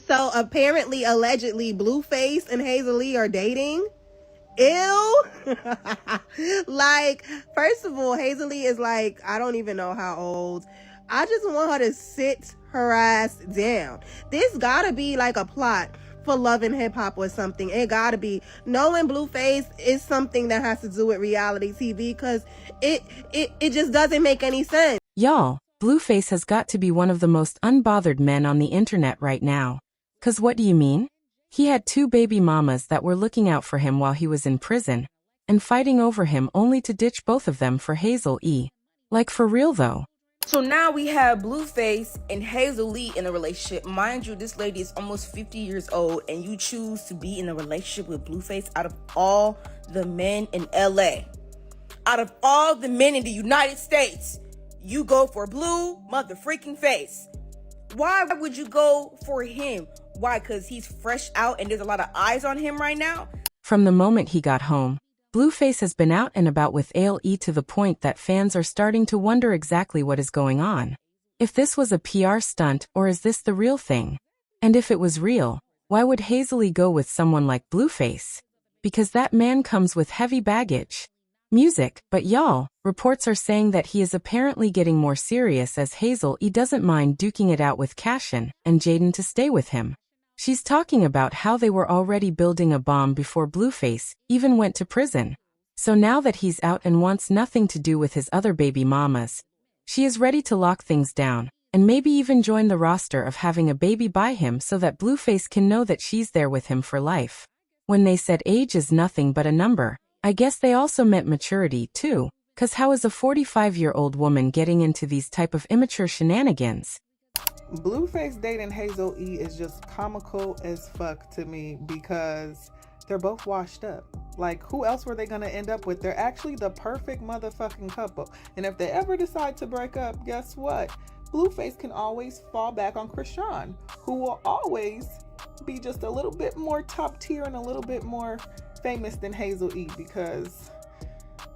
So apparently, allegedly, Blueface and Hazel E are dating. Ew. Like, first of all, Hazel E is like, I don't even know how old. I just want her to sit her ass down. This gotta be like a plot for Love and Hip Hop or something. It gotta be. Knowing Blueface is something that has to do with reality TV because it just doesn't make any sense. Y'all, Blueface has got to be one of the most unbothered men on the internet right now. 'Cause what do you mean? He had 2 baby mamas that were looking out for him while he was in prison, and fighting over him only to ditch both of them for Hazel E. Like for real though. So now we have Blueface and Hazel E in a relationship. Mind you, this lady is almost 50 years old and you choose to be in a relationship with Blueface out of all the men in LA. Out of all the men in the United States, you go for Blue mother freaking face. Why would you go for him? Why? Because he's fresh out and there's a lot of eyes on him right now? From the moment he got home, Blueface has been out and about with Hazel E to the point that fans are starting to wonder exactly what is going on. If this was a PR stunt or is this the real thing? And if it was real, why would Hazel E go with someone like Blueface? Because that man comes with heavy baggage. Music, but y'all, reports are saying that he is apparently getting more serious as Hazel E doesn't mind duking it out with Cashin and Jaden to stay with him. She's talking about how they were already building a bomb before Blueface even went to prison. So now that he's out and wants nothing to do with his other baby mamas, she is ready to lock things down, and maybe even join the roster of having a baby by him so that Blueface can know that she's there with him for life. When they said age is nothing but a number, I guess they also meant maturity too, 'cause how is a 45-year-old woman getting into these type of immature shenanigans? Blueface dating Hazel E is just comical as fuck to me because they're both washed up. Like, who else were they going to end up with? They're actually the perfect motherfucking couple. And if they ever decide to break up, guess what? Blueface can always fall back on Krishan, who will always be just a little bit more top tier and a little bit more famous than Hazel E because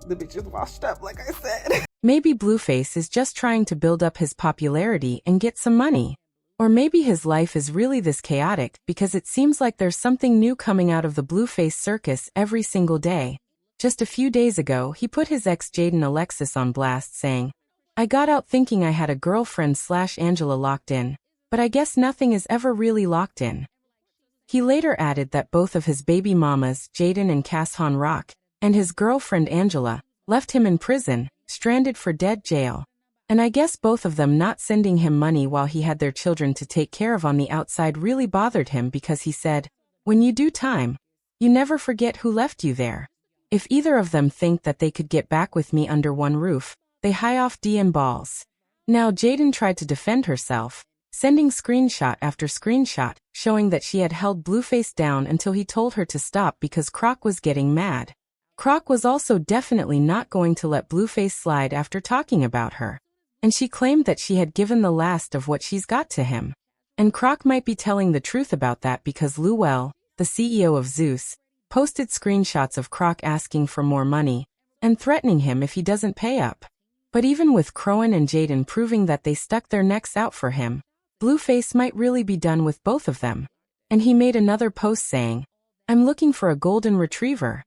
the bitch is washed up, like I said. Maybe Blueface is just trying to build up his popularity and get some money. Or maybe his life is really this chaotic because it seems like there's something new coming out of the Blueface circus every single day. Just a few days ago, he put his ex Jaden Alexis on blast saying, "I got out thinking I had a girlfriend/Angela locked in, but I guess nothing is ever really locked in." He later added that both of his baby mamas, Jaden and Cashan Rock, and his girlfriend Angela, left him in prison, stranded for dead jail. And I guess both of them not sending him money while he had their children to take care of on the outside really bothered him because he said, "When you do time, you never forget who left you there." If either of them think that they could get back with me under one roof, they high off DM balls. Now Jaden tried to defend herself, sending screenshot after screenshot, showing that she had held Blueface down until he told her to stop because Croc was getting mad. Croc was also definitely not going to let Blueface slide after talking about her. And she claimed that she had given the last of what she's got to him. And Croc might be telling the truth about that because Luell, the CEO of Zeus, posted screenshots of Croc asking for more money and threatening him if he doesn't pay up. But even with Crowan and Jaden proving that they stuck their necks out for him, Blueface might really be done with both of them. And he made another post saying, "I'm looking for a golden retriever,"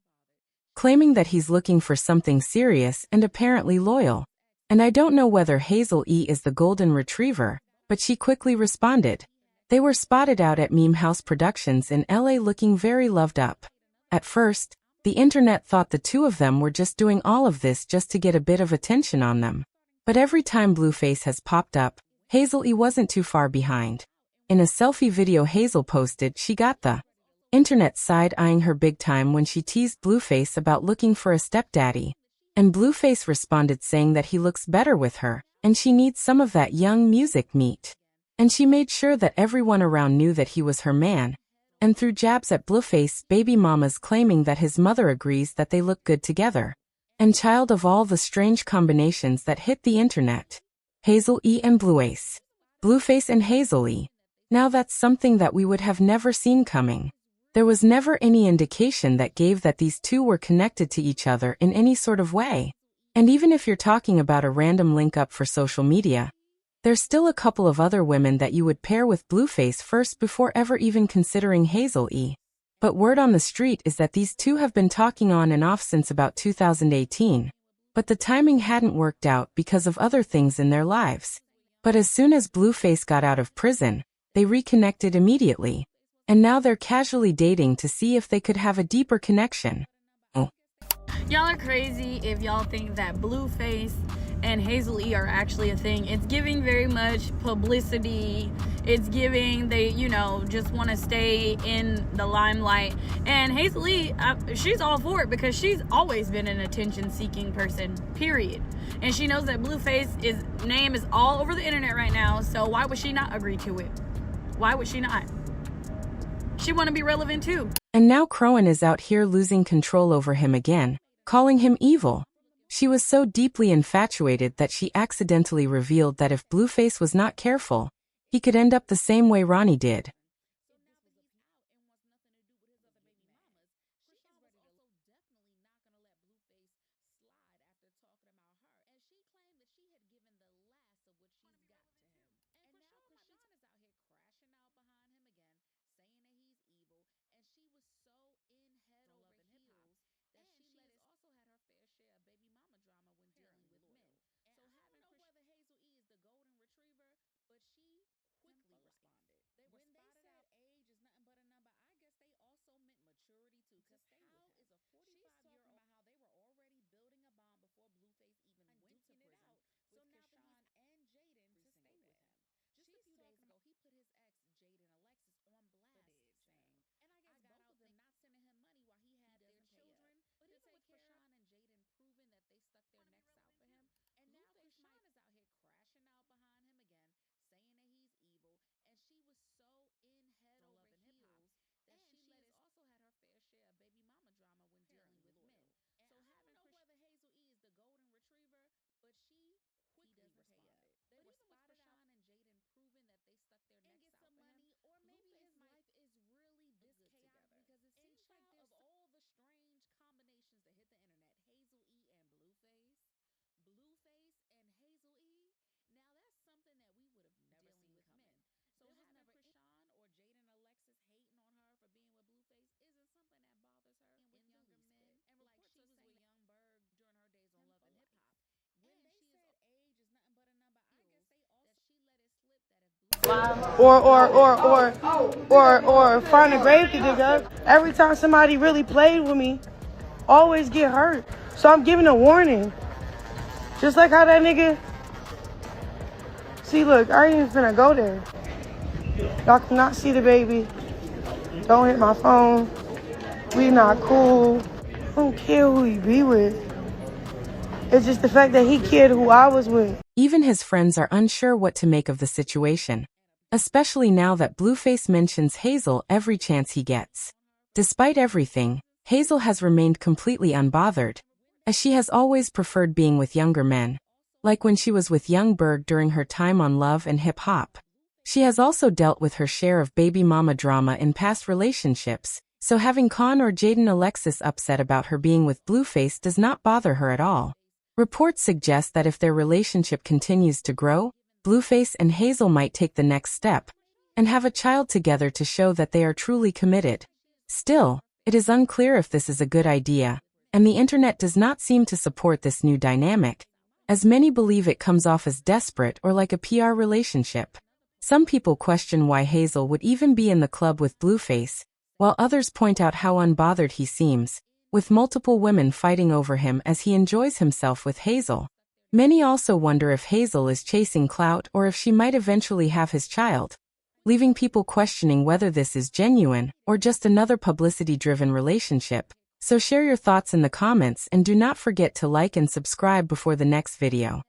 claiming that he's looking for something serious and apparently loyal. And I don't know whether Hazel E is the golden retriever, but she quickly responded. They were spotted out at Meme House Productions in LA looking very loved up. At first, the internet thought the two of them were just doing all of this just to get a bit of attention on them. But every time Blueface has popped up, Hazel E wasn't too far behind. In a selfie video Hazel posted, she got the internet side-eyeing her big time when she teased Blueface about looking for a stepdaddy. And Blueface responded saying that he looks better with her, and she needs some of that young music meat. And she made sure that everyone around knew that he was her man, and threw jabs at Blueface baby mamas claiming that his mother agrees that they look good together. And child of all the strange combinations that hit the internet. Hazel E and Blueface. Blueface and Hazel E. Now that's something that we would have never seen coming. There was never any indication that gave that these two were connected to each other in any sort of way. And even if you're talking about a random link up for social media, There's still a couple of other women that you would pair with Blueface first before ever even considering Hazel E. But word on the street is that these two have been talking on and off since about 2018. But the timing hadn't worked out because of other things in their lives. But as soon as Blueface got out of prison, they reconnected immediately. And now they're casually dating to see if they could have a deeper connection. Y'all are crazy if y'all think that Blueface and Hazel E are actually a thing. It's giving very much publicity. It's giving they, just want to stay in the limelight. And Hazel E, she's all for it because she's always been an attention-seeking person, period. And she knows that Blueface's name is all over the internet right now, so why would she not agree to it? Why would she not? She want to be relevant too. And now Crowan is out here losing control over him again, calling him evil. She was so deeply infatuated that she accidentally revealed that if Blueface was not careful, he could end up the same way Ronnie did. Or find a grave to dig up. Every time somebody really played with me, always get hurt. So I'm giving a warning. Just like how that nigga. See, look, I ain't even finna go there. Y'all cannot see the baby. Don't hit my phone. We not cool. I don't care who he be with. It's just the fact that he cared who I was with. Even his friends are unsure what to make of the situation. Especially now that Blueface mentions Hazel every chance he gets. Despite everything, Hazel has remained completely unbothered, as she has always preferred being with younger men. Like when she was with young Berg during her time on Love and Hip Hop. She has also dealt with her share of baby mama drama in past relationships, so having Con or Jaden Alexis upset about her being with Blueface does not bother her at all. Reports suggest that if their relationship continues to grow, Blueface and Hazel might take the next step and have a child together to show that they are truly committed. Still, it is unclear if this is a good idea, and the internet does not seem to support this new dynamic, as many believe it comes off as desperate or like a PR relationship. Some people question why Hazel would even be in the club with Blueface, while others point out how unbothered he seems, with multiple women fighting over him as he enjoys himself with Hazel. Many also wonder if Hazel is chasing clout or if she might eventually have his child, leaving people questioning whether this is genuine or just another publicity-driven relationship. So share your thoughts in the comments and do not forget to like and subscribe before the next video.